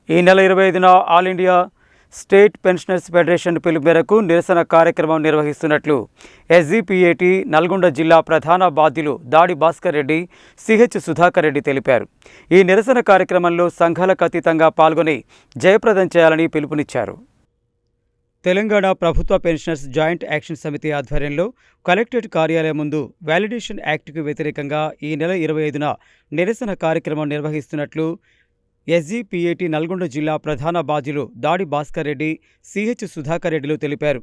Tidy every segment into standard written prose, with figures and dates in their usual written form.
ఈ నెల 25న all India state pensioners federation పిలుపు మేరకు నిరసన కార్యక్రమం నిర్వహిస్తున్నట్లు ఎస్జీపీఏటీ నల్గొండ జిల్లా ప్రధాన బాధ్యులు దాడి భాస్కర్ రెడ్డి, సిహెచ్ సుధాకర్ రెడ్డి తెలిపారు. ఈ నిరసన కార్యక్రమంలో సంఘాలకు అతీతంగా పాల్గొని జయప్రదం చేయాలని పిలుపునిచ్చారు. తెలంగాణ ప్రభుత్వ పెన్షనర్స్ జాయింట్ యాక్షన్ సమితి ఆధ్వర్యంలో కలెక్టరేట్ కార్యాలయం ముందు వ్యాలిడేషన్ యాక్ట్కు వ్యతిరేకంగా ఈ నెల 25న నిరసన కార్యక్రమం నిర్వహిస్తున్నట్లు ఎస్జీపీఏటీ నల్గొండ జిల్లా ప్రధాన బాధ్యులు దాడి భాస్కర్ రెడ్డి, సిహెచ్ సుధాకర్ రెడ్డిలు తెలిపారు.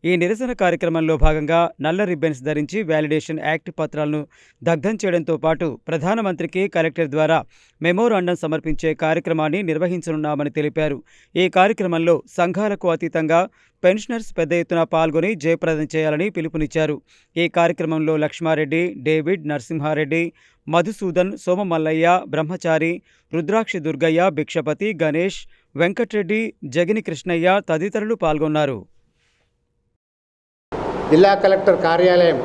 ఈ నిరసన కార్యక్రమంలో భాగంగా నల్ల రిబ్బన్స్ ధరించి వ్యాలిడేషన్ యాక్ట్ పత్రాలను దగ్ధం చేయడంతో పాటు ప్రధానమంత్రికి కలెక్టర్ ద్వారా మెమోరాండం సమర్పించే కార్యక్రమాన్ని నిర్వహించనున్నామని తెలిపారు. ఈ కార్యక్రమంలో సంఘాలకు అతీతంగా పెన్షనర్స్ పెద్ద ఎత్తున పాల్గొని జయప్రదం చేయాలని పిలుపునిచ్చారు. ఈ కార్యక్రమంలో లక్ష్మారెడ్డి, డేవిడ్, నరసింహారెడ్డి, మధుసూదన్, సోమమల్లయ్య, బ్రహ్మచారి, రుద్రాక్షి దుర్గయ్య, భిక్షపతి, గణేష్, వెంకట్రెడ్డి, జగిని కృష్ణయ్య తదితరులు పాల్గొన్నారు. జిల్లా కలెక్టర్ కార్యాలయం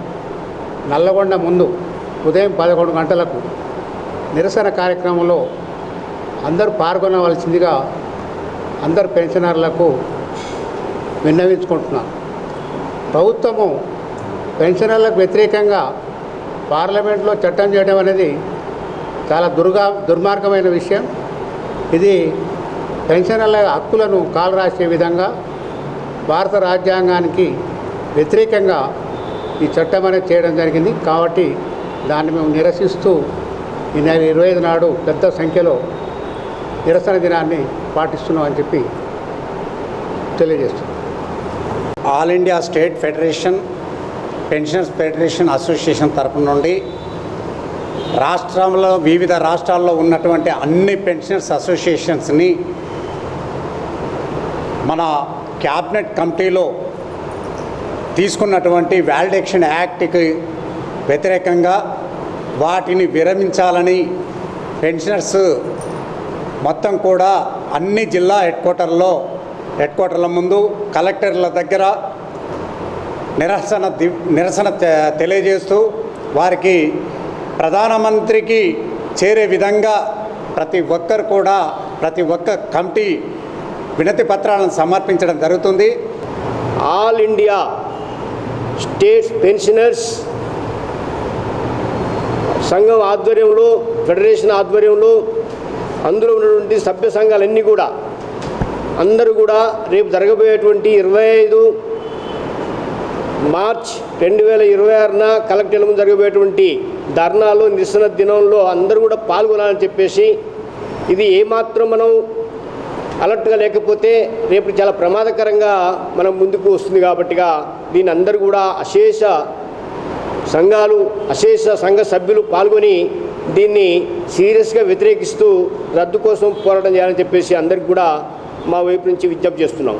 నల్లగొండ ముందు ఉదయం 11 గంటలకు నిరసన కార్యక్రమంలో అందరూ పాల్గొనవలసిందిగా అందరు పెన్షనర్లకు విన్నవించుకుంటున్నాం. ప్రభుత్వము పెన్షనర్లకు వ్యతిరేకంగా పార్లమెంట్లో చట్టం చేయడం అనేది చాలా దుర్మార్గమైన విషయం. ఇది పెన్షనర్ల హక్కులను కాలరాసే విధంగా భారత రాజ్యాంగానికి వ్యతిరేకంగా ఈ చట్టం అనేది చేయడం జరిగింది. కాబట్టి దాన్ని మేము నిరసిస్తూ ఈ నెల 25 నాడు పెద్ద సంఖ్యలో నిరసన దినాన్ని పాటిస్తున్నామని చెప్పి తెలియజేస్తున్నాం. All India state federation pensioners federation association తరపు నుండి రాష్ట్రంలో వివిధ రాష్ట్రాల్లో ఉన్నటువంటి అన్ని పెన్షనర్స్ అసోసియేషన్స్ని మన క్యాబినెట్ కమిటీలో తీసుకున్నటువంటి వ్యాలిడేషన్ యాక్ట్కి వ్యతిరేకంగా వాటిని విరమించాలని పెన్షనర్స్ మొత్తం కూడా అన్ని జిల్లా హెడ్ క్వార్టర్ల ముందు కలెక్టర్ల దగ్గర నిరసన తెలియజేస్తూ వారికి ప్రధానమంత్రికి చేరే విధంగా ప్రతి ఒక్క కమిటీ వినతి పత్రాలను సమర్పించడం జరుగుతుంది. ఆల్ ఇండియా స్టేట్ పెన్షనర్స్ సంఘం ఆధ్వర్యంలో, ఫెడరేషన్ ఆధ్వర్యంలో అందులో ఉన్నటువంటి సభ్య సంఘాలన్నీ కూడా అందరూ కూడా రేపు జరగబోయేటువంటి 25 మార్చ్ 2026న కలెక్టర్ ముందు జరగబోయేటువంటి ధర్నాలో, నిరసన దినంలో అందరూ కూడా పాల్గొనాలని చెప్పేసి, ఇది ఏమాత్రం మనం అలర్ట్గా లేకపోతే రేపు చాలా ప్రమాదకరంగా మనం ముందుకు వస్తుంది. కాబట్టిగా దీన్ని అందరూ కూడా అశేష సంఘ సభ్యులు పాల్గొని దీన్ని సీరియస్గా వ్యతిరేకిస్తూ రద్దు కోసం పోరాటం చేయాలని చెప్పేసి అందరికీ కూడా మా వైపు నుంచి విజ్ఞప్తి చేస్తున్నాం.